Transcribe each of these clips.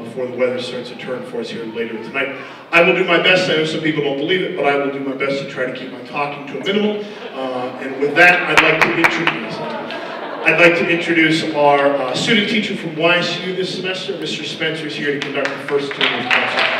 before the weather starts to turn for us here later tonight. I will do my best. I know some people don't believe it, but I will do my best to try to keep my talking to a minimum. And with that, I'd like to introduce our student teacher from YSU this semester. Mr. Spencer is here to conduct the first tune of concert.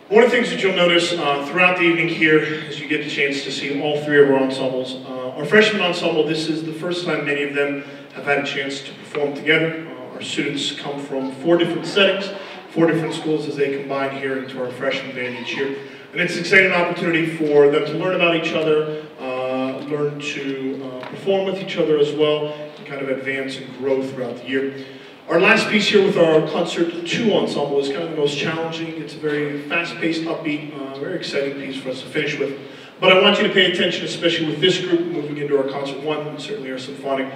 One of the things that you'll notice throughout the evening here, as you get the chance to see all three of our ensembles, our freshman ensemble, this is the first time many of them have had a chance to perform together. Our students come from 4 different settings, 4 different schools as they combine here into our freshman band each year. And it's an exciting opportunity for them to learn about each other, learn to perform with each other as well, and kind of advance and grow throughout the year. Our last piece here with our Concert 2 ensemble is kind of the most challenging. It's a very fast-paced, upbeat, very exciting piece for us to finish with. But I want you to pay attention, especially with this group moving into our Concert 1, and certainly our symphonic,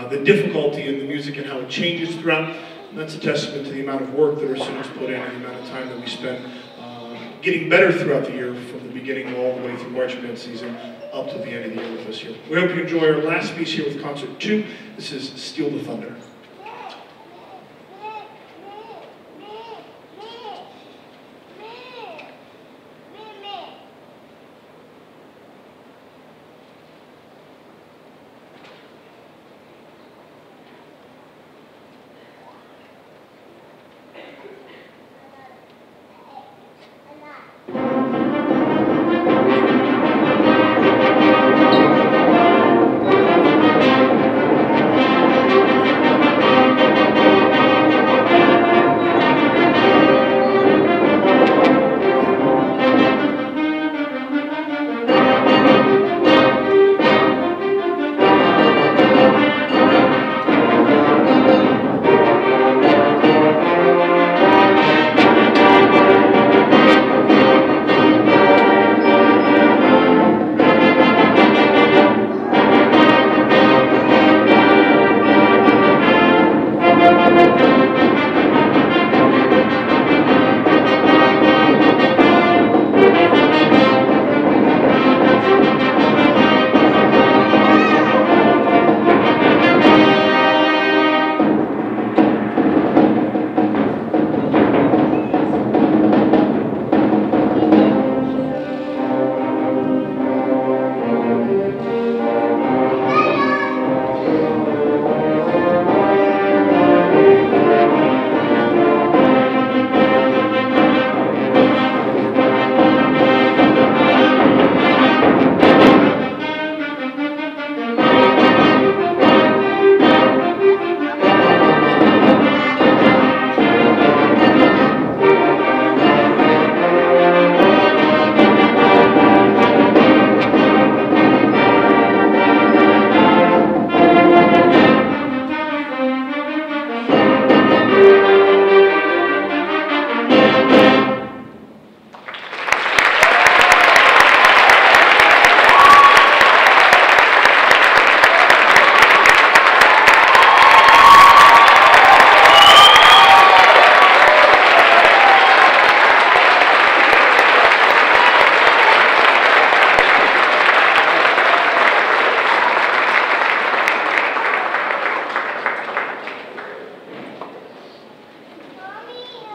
the difficulty in the music and how it changes throughout. And that's a testament to the amount of work that our students put in and the amount of time that we spend getting better throughout the year, from the beginning all the way through marching band season up to the end of the year with us here. We hope you enjoy our last piece here with Concert 2. This is Steal the Thunder.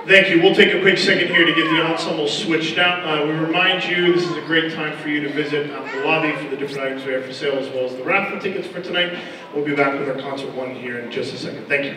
Thank you. We'll take a quick second here to get the ensemble switched out. We remind you this is a great time for you to visit the lobby for the different items we have for sale, as well as the raffle tickets for tonight. We'll be back with our Concert 1 here in just a second. Thank you.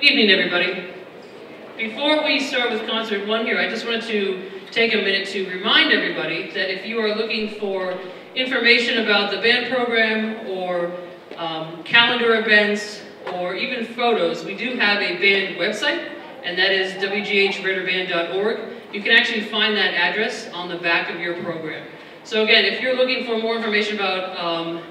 Good evening, everybody. Before we start with concert one here, I just wanted to take a minute to remind everybody that if you are looking for information about the band program or calendar events or even photos, we do have a band website, and that is wghraterband.org. You can actually find that address on the back of your program. So again, if you're looking for more information about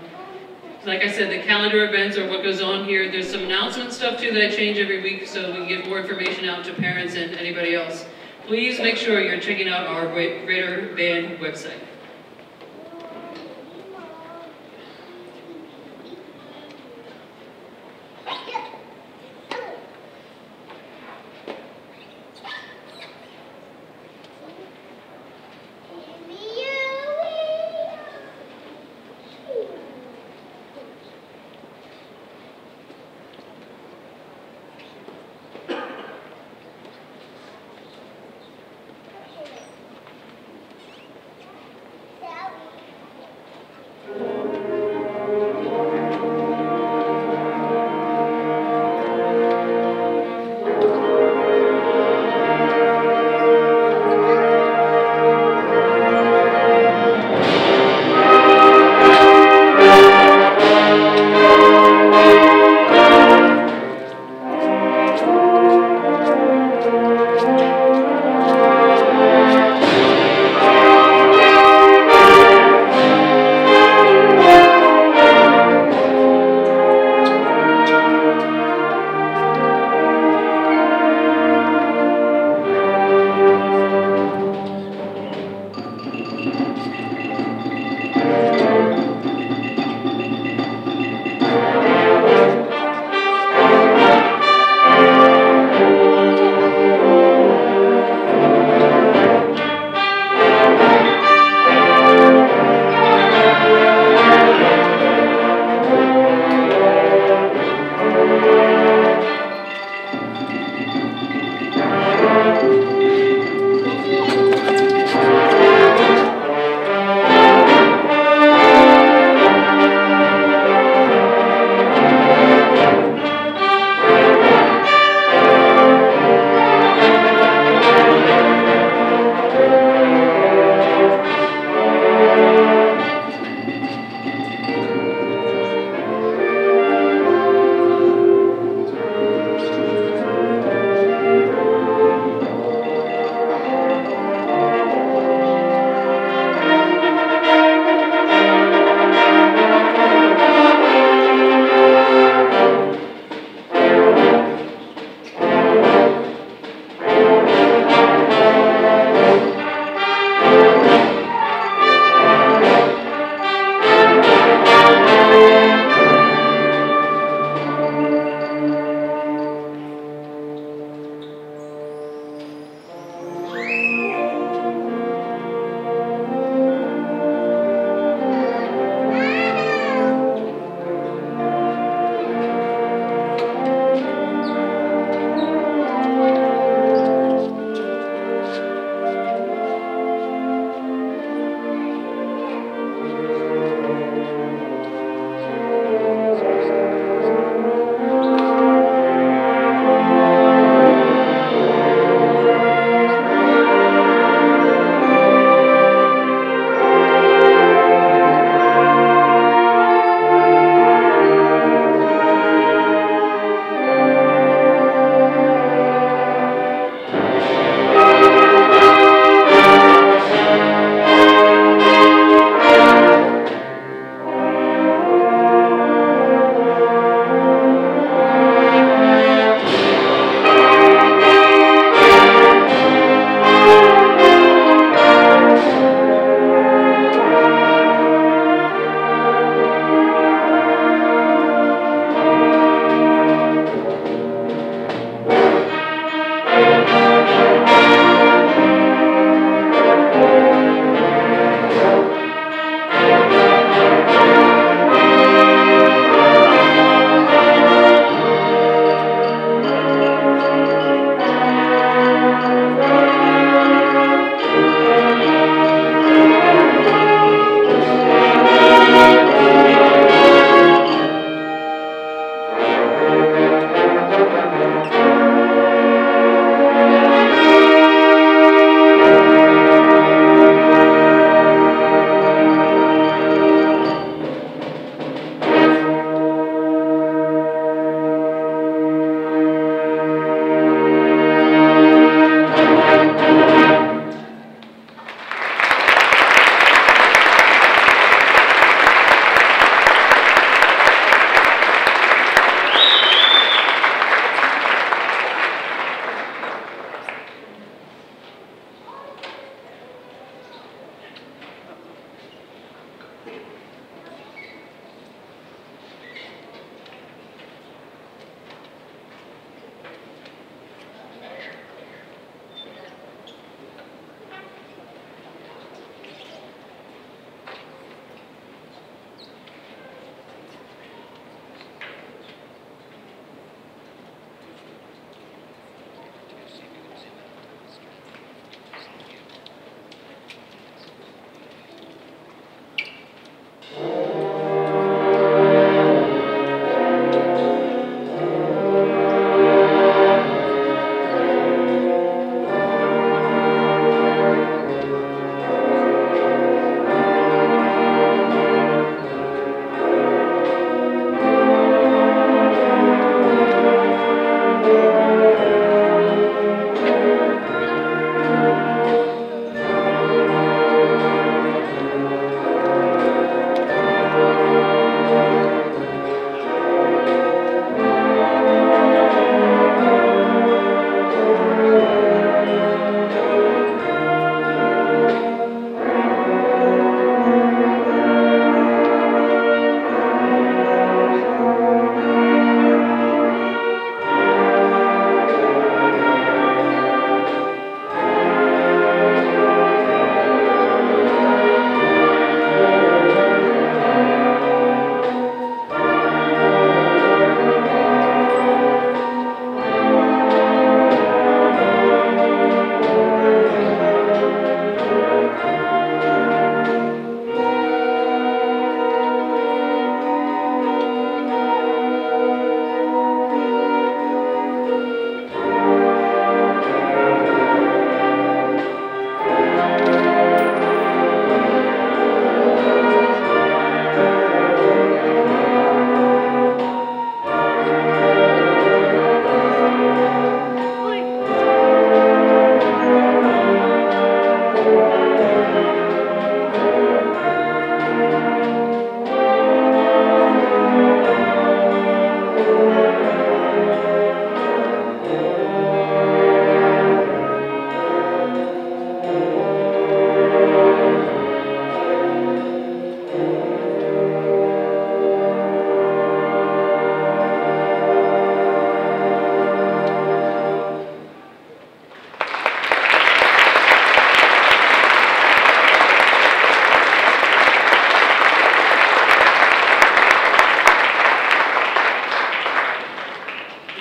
like I said, the calendar events or what goes on here, there's some announcement stuff too that I change every week so we can give more information out to parents and anybody else. Please make sure you're checking out our Rater Band website.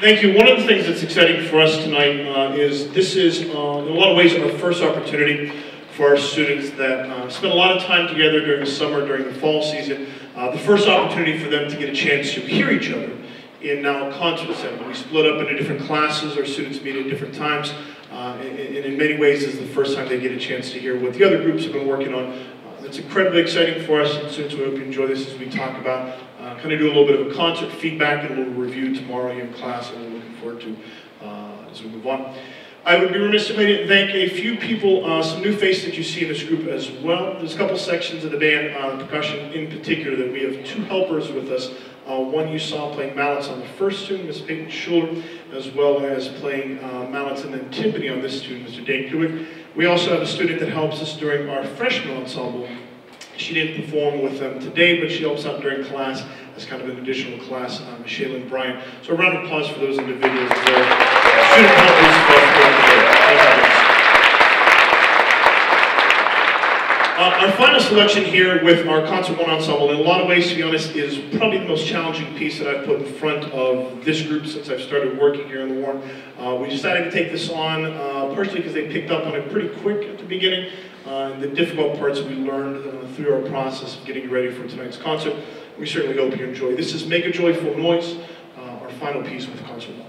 Thank you. One of the things that's exciting for us tonight is this is, in a lot of ways, our first opportunity for our students that spend a lot of time together during the summer, during the fall season. The first opportunity for them to get a chance to hear each other in now concert setting. We split up into different classes. Our students meet at different times. And in many ways, this is the first time they get a chance to hear what the other groups have been working on. It's incredibly exciting for us, and students, we hope you enjoy this as we talk about, kind of do a little bit of a concert feedback and a little review tomorrow in class, and we're looking forward to as we move on. I would be remiss if I didn't thank a few people, some new faces that you see in this group as well. There's a couple sections of the band, percussion in particular, that we have two helpers with us. One you saw playing mallets on the first tune, Ms. Peyton Schuler, as well as playing mallets and then timpani on this tune, Mr. Dane Hewitt. We also have a student that helps us during our freshman ensemble. She didn't perform with them today, but she helps out during class as kind of an additional class, Ms. Shaylin Bryant. So a round of applause for those individuals there. Student helpers throughout the day. Thank you. Our final selection here with our Concert 1 Ensemble, in a lot of ways, to be honest, is probably the most challenging piece that I've put in front of this group since I've started working here in the Warren. We decided to take this on, partially because they picked up on it pretty quick at the beginning. The difficult parts we learned through our process of getting ready for tonight's concert. We certainly hope you enjoy. This is Make a Joyful Noise, our final piece with Concert 1.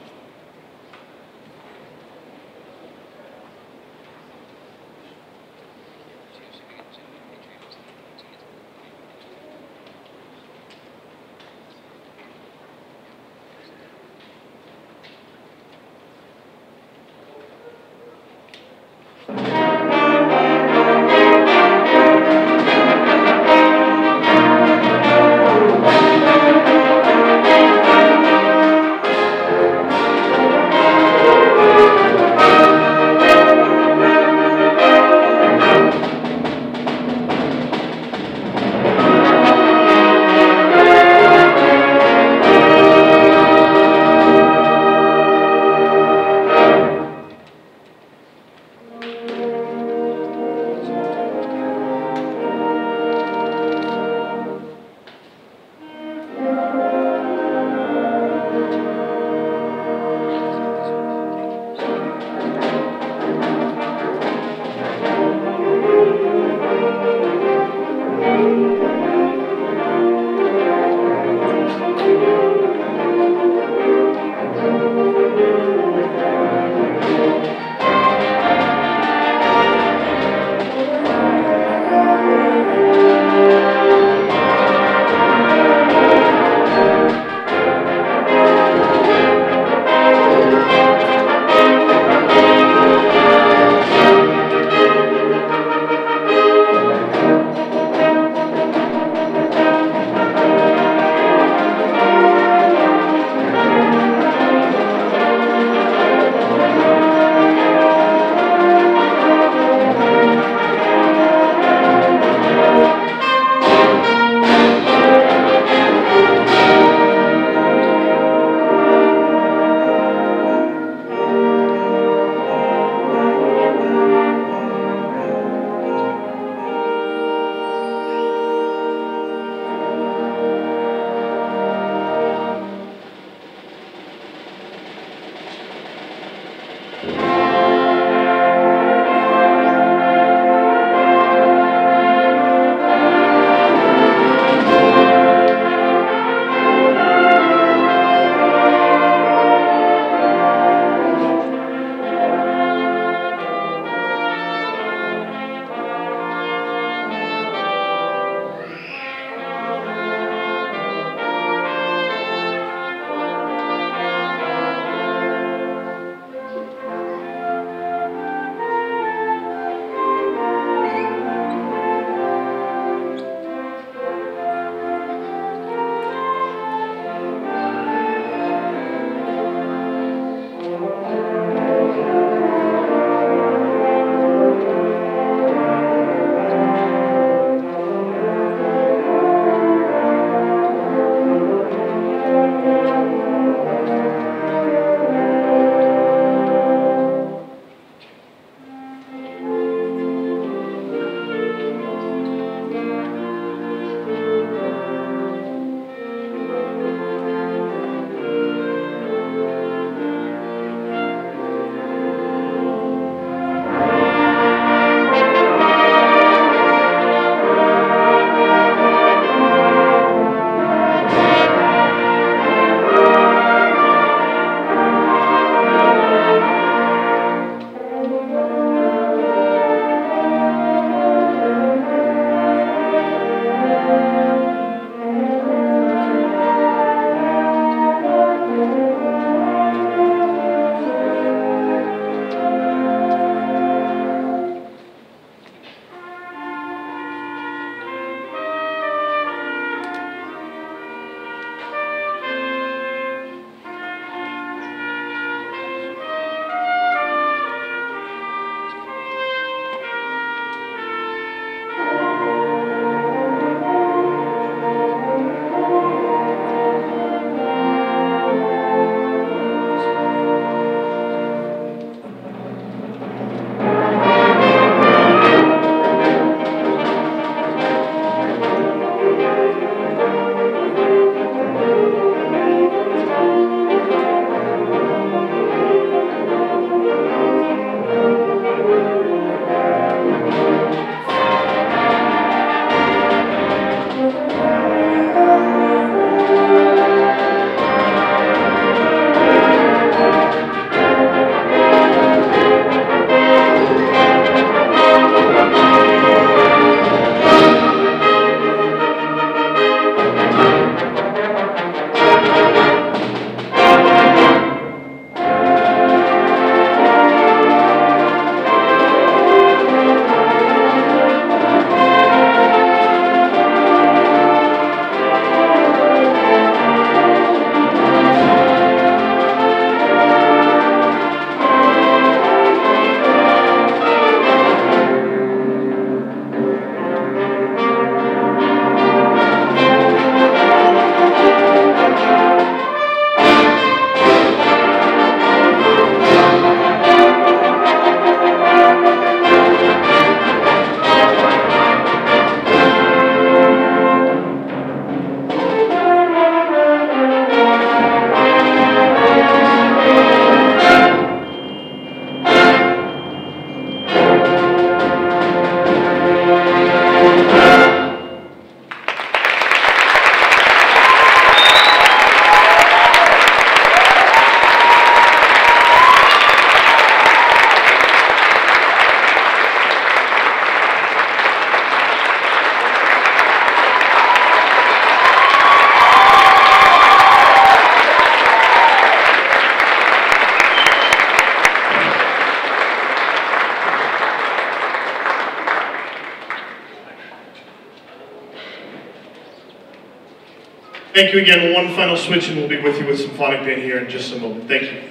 Thank you again. One final switch and we'll be with you with Symphonic Band here in just a moment. Thank you.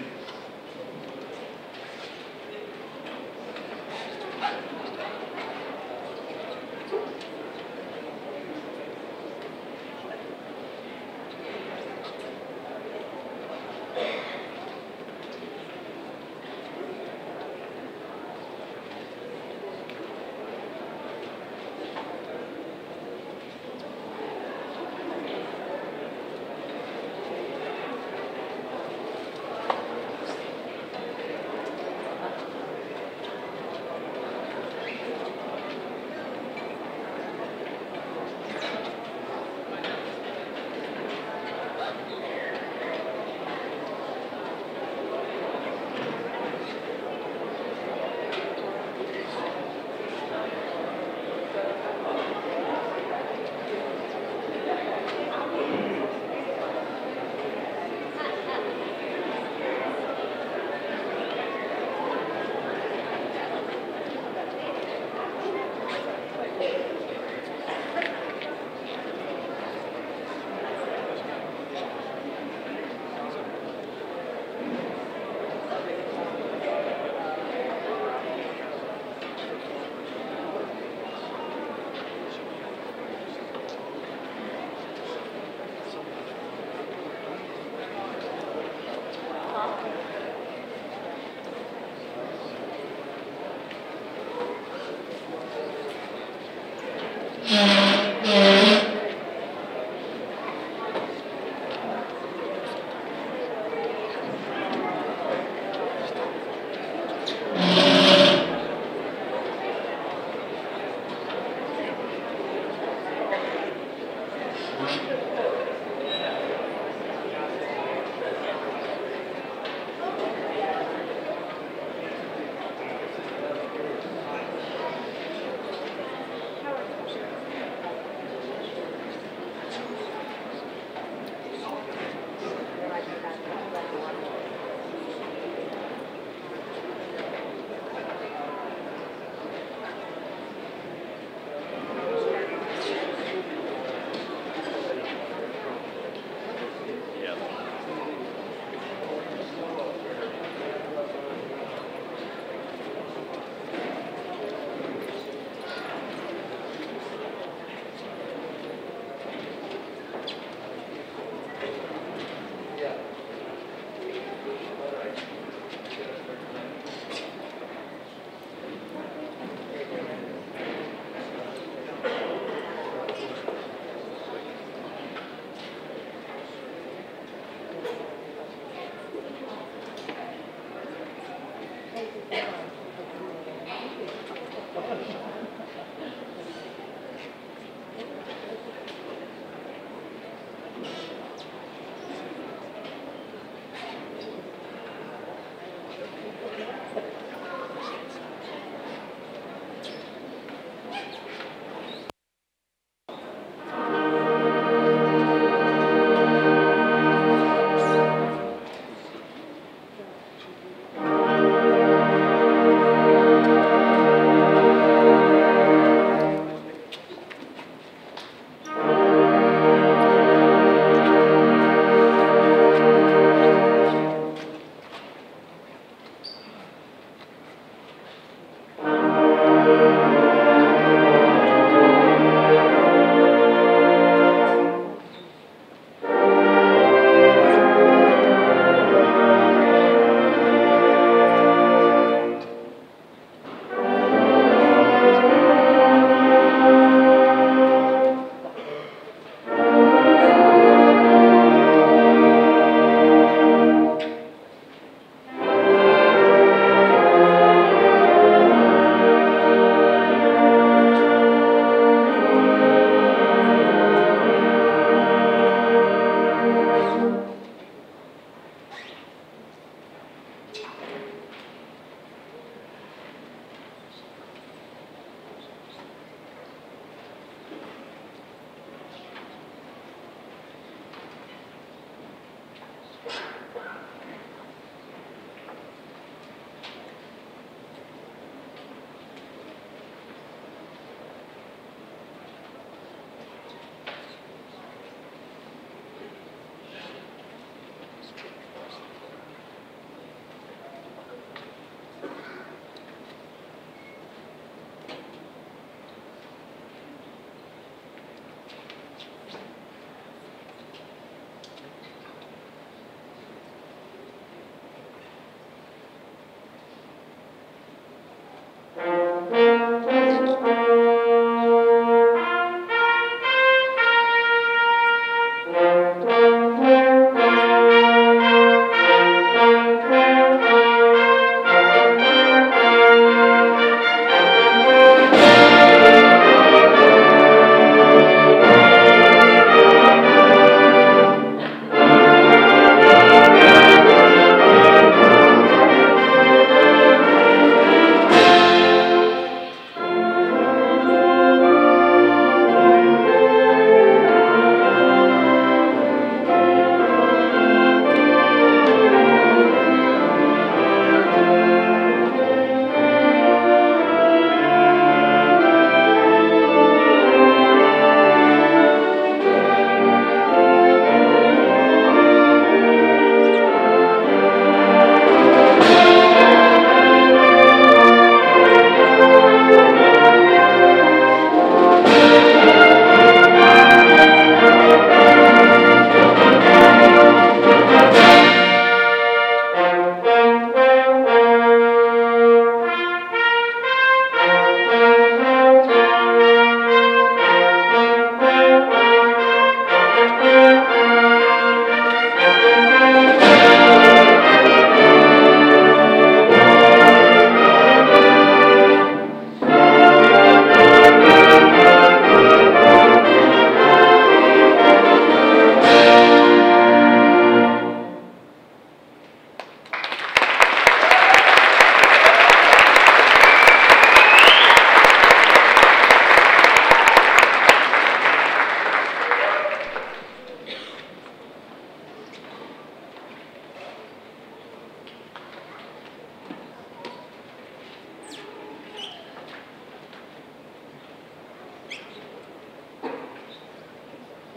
I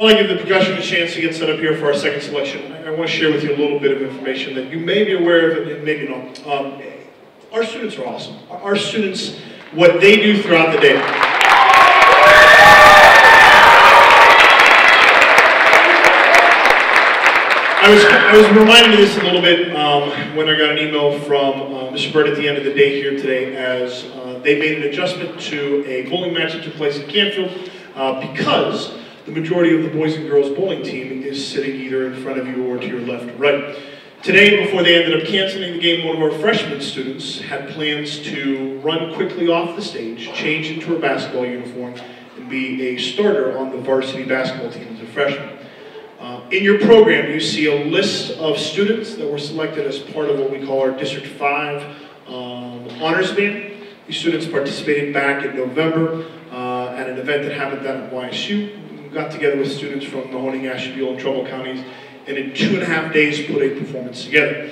want to give the percussion a chance to get set up here for our second selection. I want to share with you a little bit of information that you may be aware of and maybe not. Our students are awesome. Our students, what they do throughout the day. I was reminded of this a little bit when I got an email from Mr. Bird at the end of the day here today, as they made an adjustment to a bowling match that took place in Canfield because the majority of the boys and girls bowling team is sitting either in front of you or to your left or right. Today, before they ended up canceling the game, one of our freshman students had plans to run quickly off the stage, change into her basketball uniform, and be a starter on the varsity basketball team as a freshman. In your program, you see a list of students that were selected as part of what we call our District 5 Honors Band. These students participated back in November at an event that happened down at YSU. We got together with students from Mahoning, Ashtabula, and Trumbull counties, and in 2.5 days put a performance together.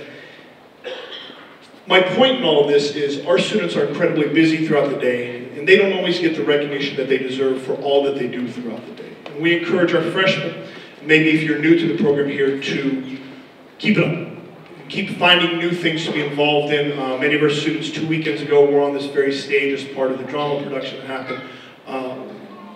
My point in all of this is our students are incredibly busy throughout the day, and they don't always get the recognition that they deserve for all that they do throughout the day. And we encourage our freshmen, maybe if you're new to the program here, to keep it up. Keep finding new things to be involved in. Many of our students 2 weekends ago were on this very stage as part of the drama production that happened.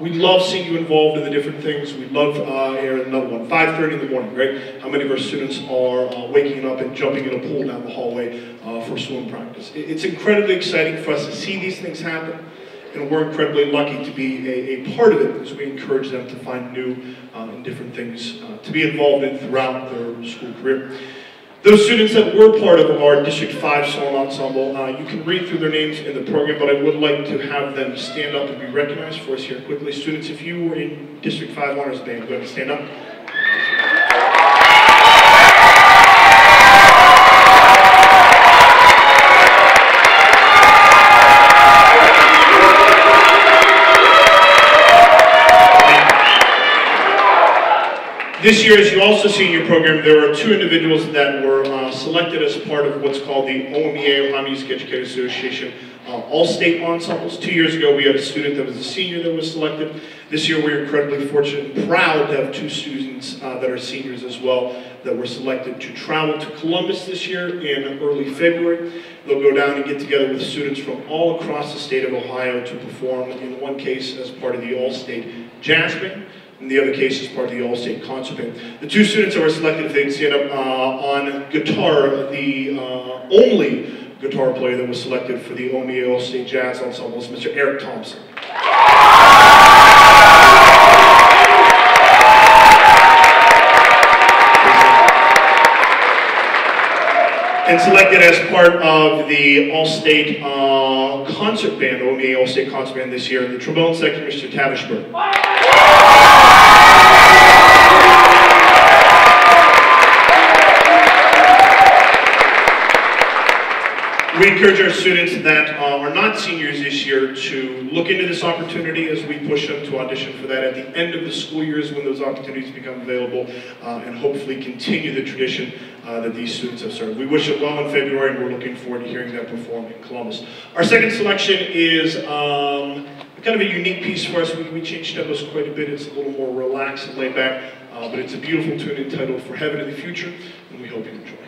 We love seeing you involved in the different things. We love another one, 5:30 in the morning, right? How many of our students are waking up and jumping in a pool down the hallway for swim practice? It's incredibly exciting for us to see these things happen, and we're incredibly lucky to be a part of it as we encourage them to find new and different things to be involved in throughout their school career. Those students that were part of our District 5 Song Ensemble, you can read through their names in the program, but I would like to have them stand up and be recognized for us here quickly. Students, if you were in District 5 Honors Band, go ahead and stand up. This year, as you also see in your program, there are 2 individuals that were selected as part of what's called the OMEA, Ohio Music Educators Association, All-State Ensembles. 2 years ago, we had a student that was a senior that was selected. This year, we're incredibly fortunate and proud to have 2 students that are seniors as well that were selected to travel to Columbus this year in early February. They'll go down and get together with students from all across the state of Ohio to perform, in one case, as part of the All-State Jazz Band. In the other case, is part of the All-State Concert Band. The 2 students that were selected, if they can stand up, on guitar, the only guitar player that was selected for the OMEA All-State Jazz Ensemble is Mr. Eric Thompson. And selected as part of the All-State Concert Band, OMA All-State Concert Band this year, the trombone section, Mr. Tavishberg. We encourage our students that are not seniors this year to look into this opportunity as we push them to audition for that at the end of the school years when those opportunities become available, and hopefully continue the tradition that these students have started. We wish them well in February, and we're looking forward to hearing them perform in Columbus. Our second selection is kind of a unique piece for us. We changed tempos quite a bit. It's a little more relaxed and laid back, but it's a beautiful tune entitled For Heaven in the Future, and we hope you enjoy.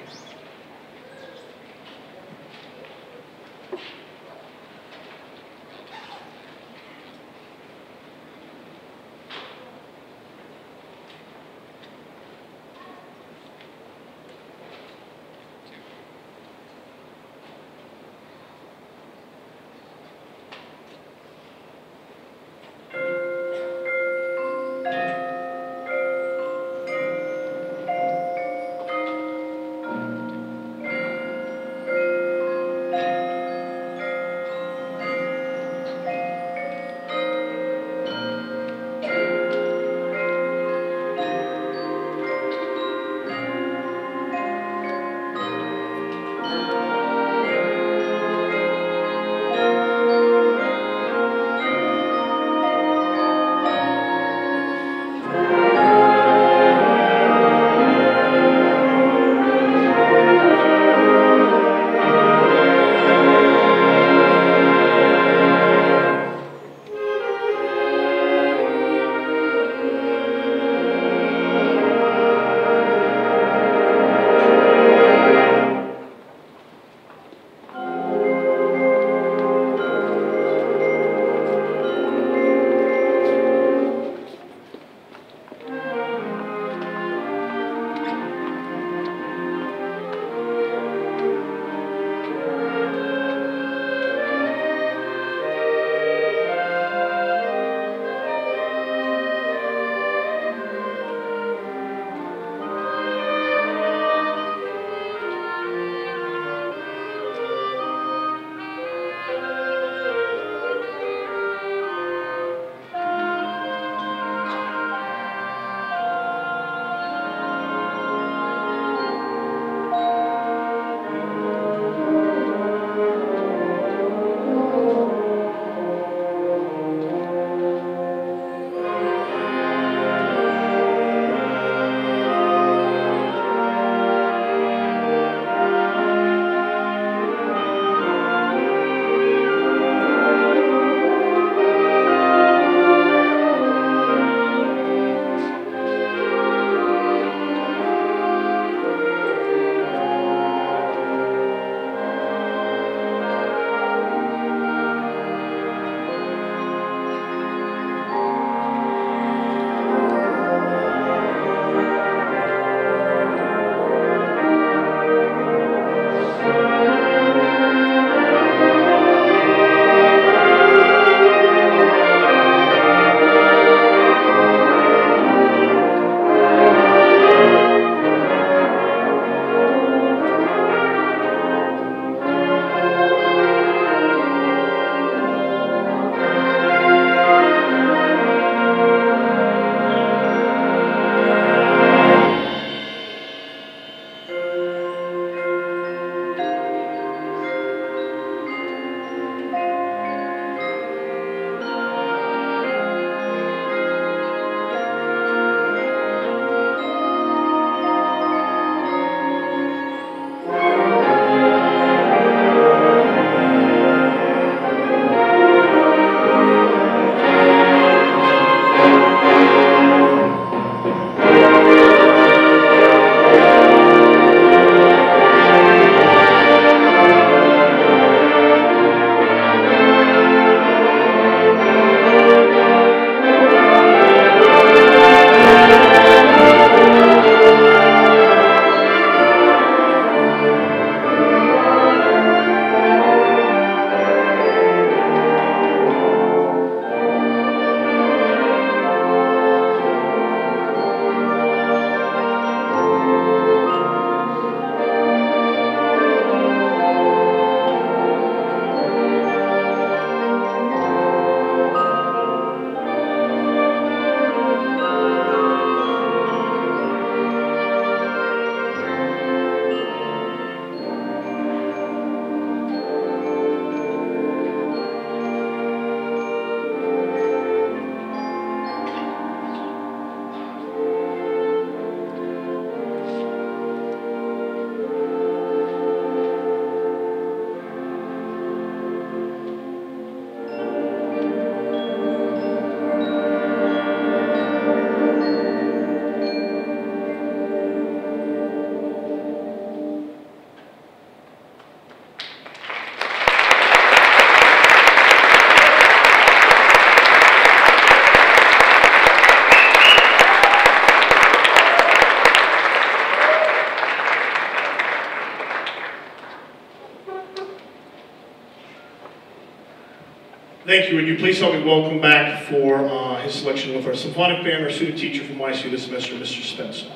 Thank you. Would you please help me welcome back for his selection with our symphonic band, our student teacher from YSU this semester, Mr. Spencer.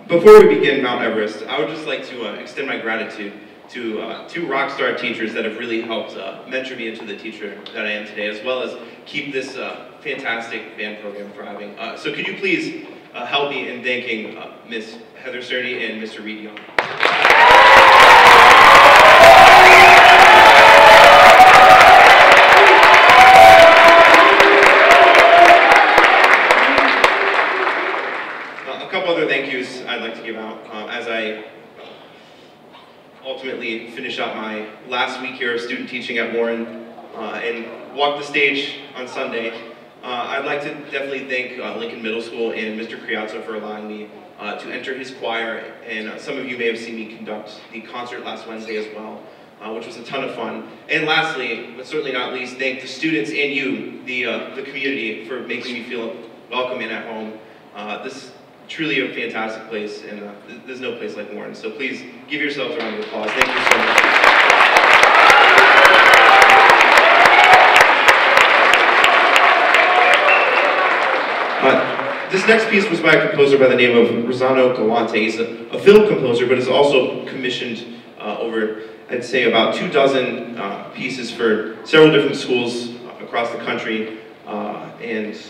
Before we begin Mount Everest, I would just like to extend my gratitude to two rock star teachers that have really helped mentor me into the teacher that I am today, as well as keep this fantastic band program thriving. So could you please help me in thanking Miss Heather Cerny and Mr. Reed Young. A couple other thank yous I'd like to give out as I ultimately finish out my last week here of student teaching at Warren and walk the stage on Sunday. I'd like to definitely thank Lincoln Middle School and Mr. Criazzo for allowing me to enter his choir, and some of you may have seen me conduct the concert last Wednesday as well, which was a ton of fun. And lastly, but certainly not least, thank the students and you, the community, for making me feel welcome and at home. This is truly a fantastic place, and there's no place like Warren, so please give yourselves a round of applause. Thank you so much. This next piece was by a composer by the name of Rosano Galante. He's a film composer, but has also commissioned over, I'd say, about 24 pieces for several different schools across the country, and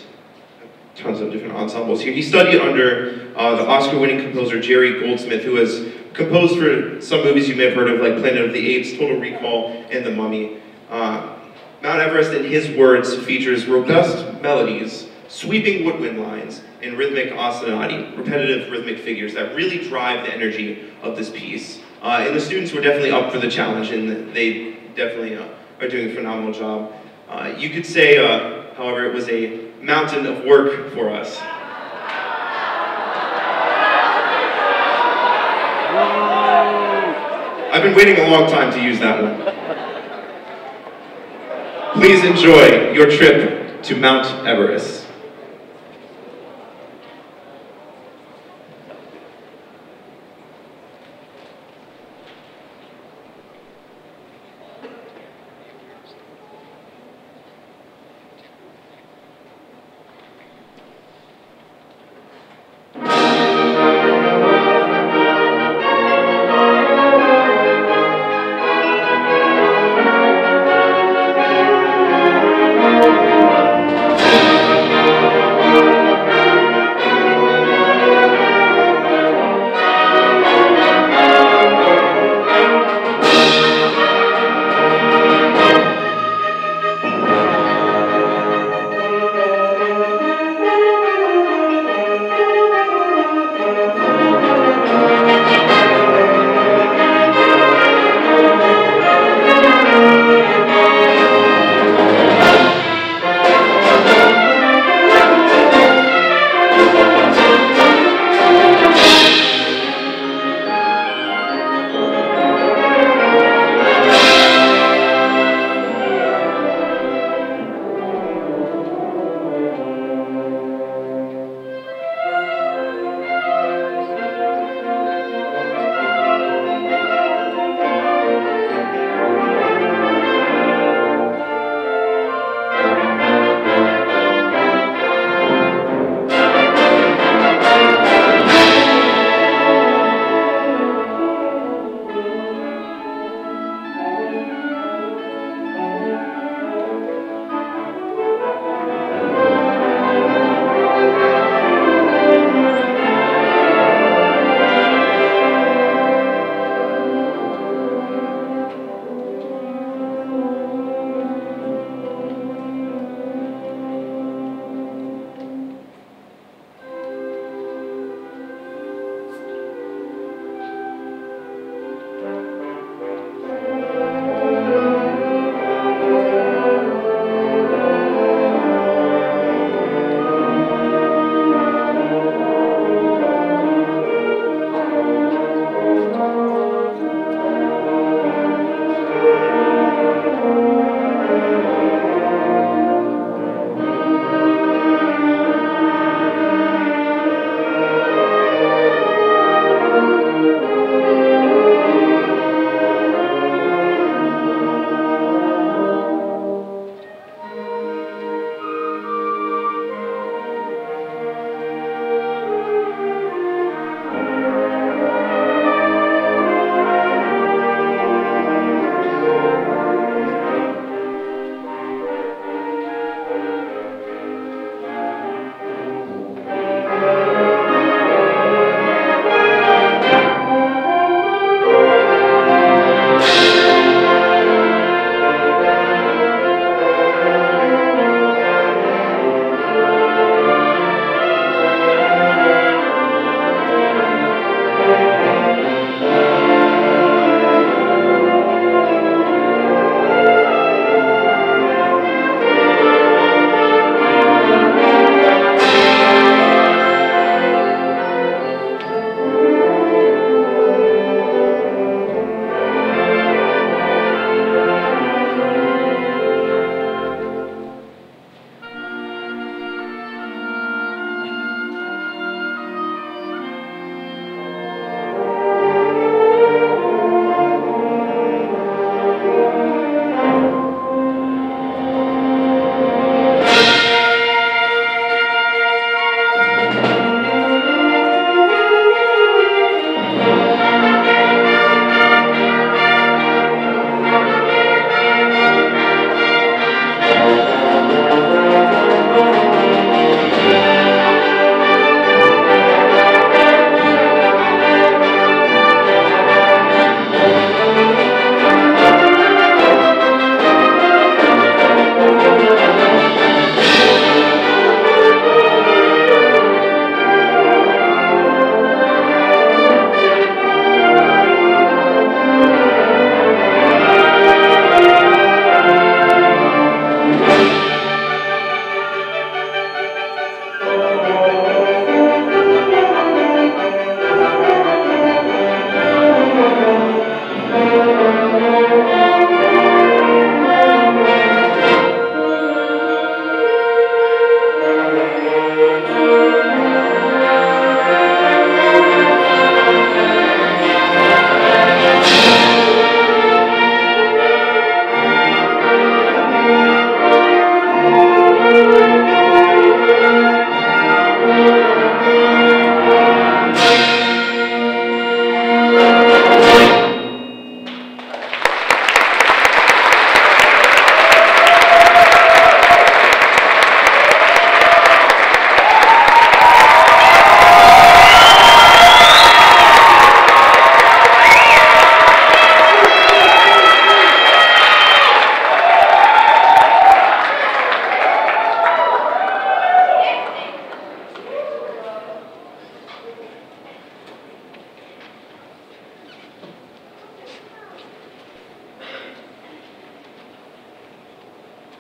tons of different ensembles here. He studied under the Oscar-winning composer Jerry Goldsmith, who has composed for some movies you may have heard of, like Planet of the Apes, Total Recall, and The Mummy. Mount Everest, in his words, features robust melodies, sweeping woodwind lines, and rhythmic ostinati, repetitive rhythmic figures that really drive the energy of this piece. And the students were definitely up for the challenge, and they definitely are doing a phenomenal job. You could say, however, it was a mountain of work for us. I've been waiting a long time to use that one. Please enjoy your trip to Mount Everest.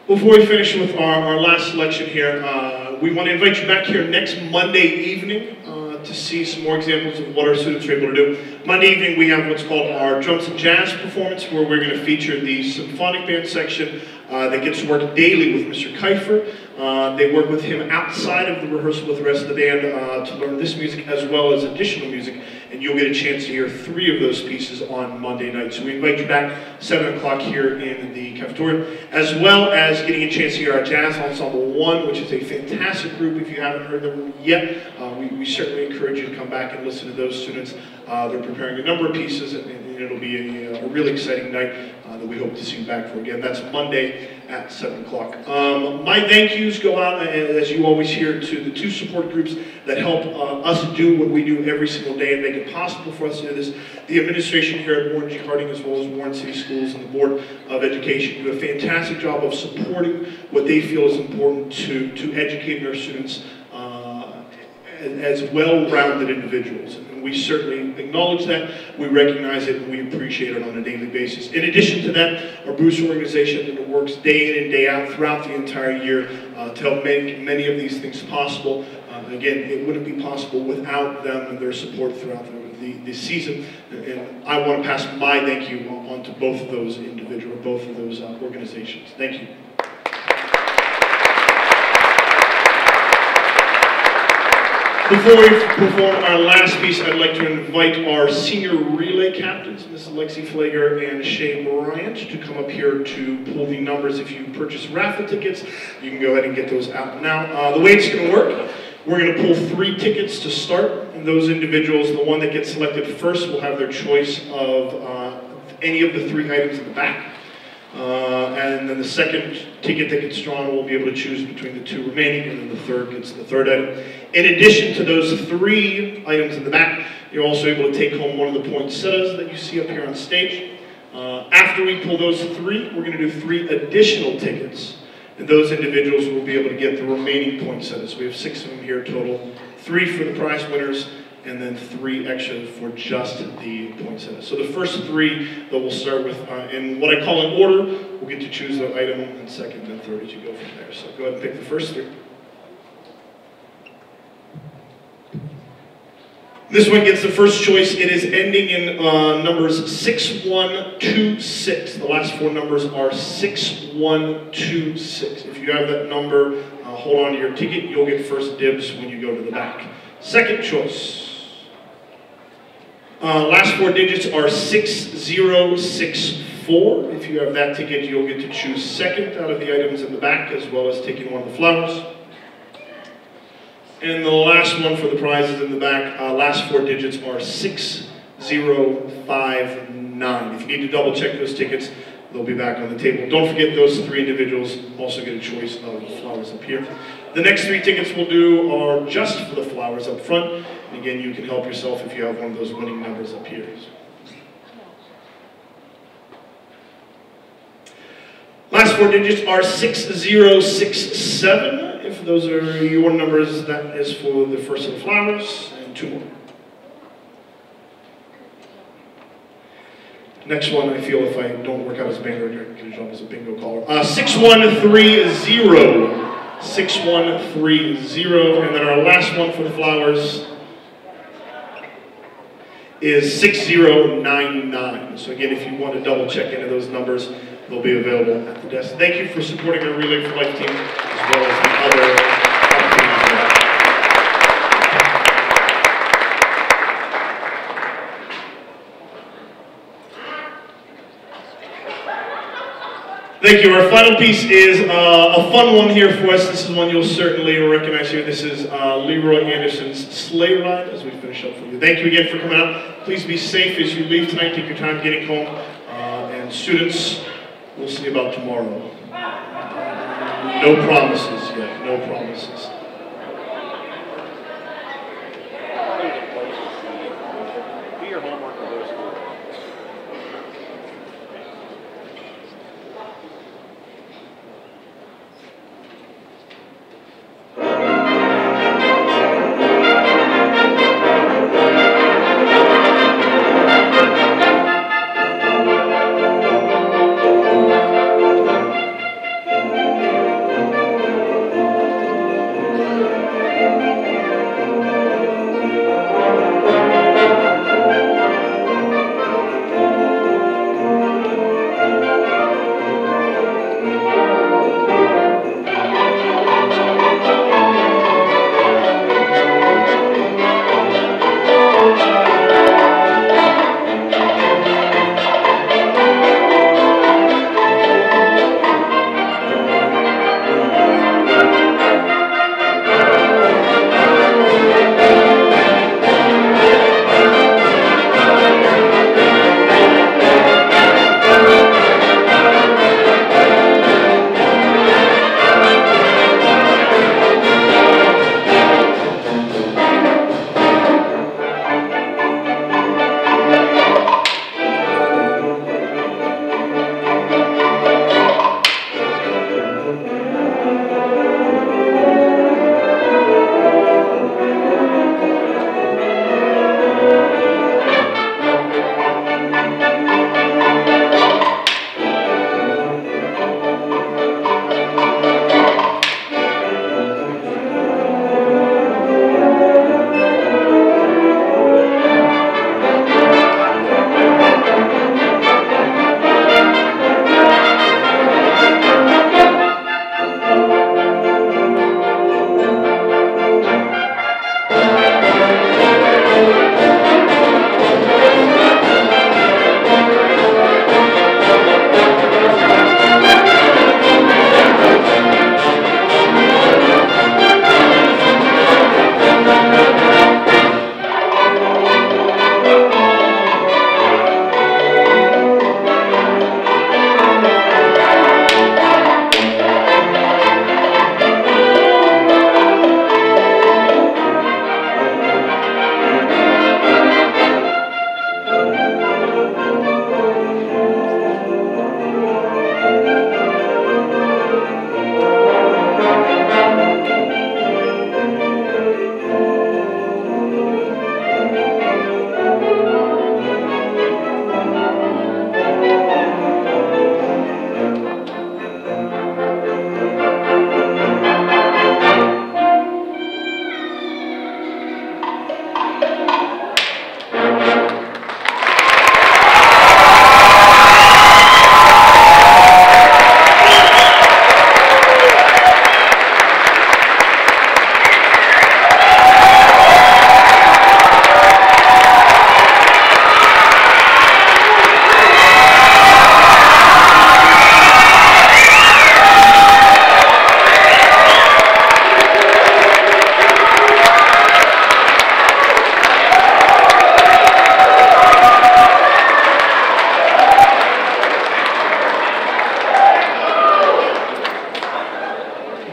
Before we finish with our last selection here, we want to invite you back here next Monday evening to see some more examples of what our students are able to do. Monday evening we have what's called our drums and jazz performance, where we're going to feature the symphonic band section that gets to work daily with Mr. Kiefer. They work with him outside of the rehearsal with the rest of the band to learn this music as well as additional music, and you'll get a chance to hear 3 of those pieces on Monday night. So we invite you back 7 o'clock here in the cafeteria, as well as getting a chance to hear our Jazz Ensemble 1, which is a fantastic group. If you haven't heard them yet, we certainly encourage you to come back and listen to those students. They're preparing a number of pieces, and it'll be a really exciting night that we hope to see you back for. Again, that's Monday at 7 o'clock. My thank yous go out, as you always hear, to the 2 support groups that help us do what we do every single day and make it possible for us to do this. The administration here at Warren G. Harding, as well as Warren City Schools and the Board of Education, do a fantastic job of supporting what they feel is important to educating our students as well-rounded individuals. And we certainly acknowledge that, we recognize it, and we appreciate it on a daily basis. In addition to that, our booster organization that works day in and day out throughout the entire year to help make many of these things possible. Again, it wouldn't be possible without them and their support throughout the season. And I want to pass my thank you on to both of those individuals, both of those organizations. Thank you. Before we perform our last piece, I'd like to invite our senior relay captains, Mrs. Lexi Flager and Shay Bryant, to come up here to pull the numbers. If you purchase raffle tickets, you can go ahead and get those out now. The way it's going to work, we're going to pull 3 tickets to start, and those individuals, the one that gets selected first, will have their choice of any of the 3 items in the back. And then the second ticket that gets drawn will be able to choose between the 2 remaining, and then the third gets the third item. In addition to those 3 items in the back, you're also able to take home one of the poinsettias that you see up here on stage. After we pull those 3, we're going to do 3 additional tickets, and those individuals will be able to get the remaining poinsettias. We have 6 of them here total, 3 for the prize winners, and then 3 extra for just the poinsettias. So the first 3 that we'll start with, in what I call in order, we'll get to choose the item, and second and third as you go from there. So go ahead and pick the first 3. This one gets the first choice. It is ending in numbers 6126. The last 4 numbers are 6126. If you have that number, hold on to your ticket. You'll get first dibs when you go to the back. Second choice. Last 4 digits are 6064. If you have that ticket, you'll get to choose second out of the items in the back, as well as taking one of the flowers. And the last one for the prizes in the back, last 4 digits are 6059. If you need to double check those tickets, they'll be back on the table. Don't forget those 3 individuals also get a choice of flowers up here. The next 3 tickets we'll do are just for the flowers up front. And again, you can help yourself if you have one of those winning numbers up here. Last 4 digits are 6067. If those are your numbers, that is for the first of the flowers, and 2 more. Next one, I feel if I don't work out as a banner, I get a job as a bingo caller. 6130. 6130. And then our last one for the flowers is 6099. So again, if you want to double check into those numbers, they'll be available at the desk. Thank you for supporting our Relay for Life team, as well as the other opportunities. Thank you. Our final piece is a fun one here for us. This is one you'll certainly recognize here. This is Leroy Anderson's Sleigh Ride as we finish up for you. Thank you again for coming out. Please be safe as you leave tonight. Take your time getting home. And students, we'll see about tomorrow. No promises yet. No promises. Do your homework and go to school.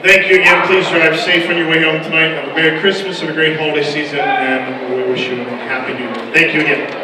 Thank you again. Please drive safe on your way home tonight. Have a Merry Christmas and a great holiday season, and we wish you a Happy New Year. Thank you again.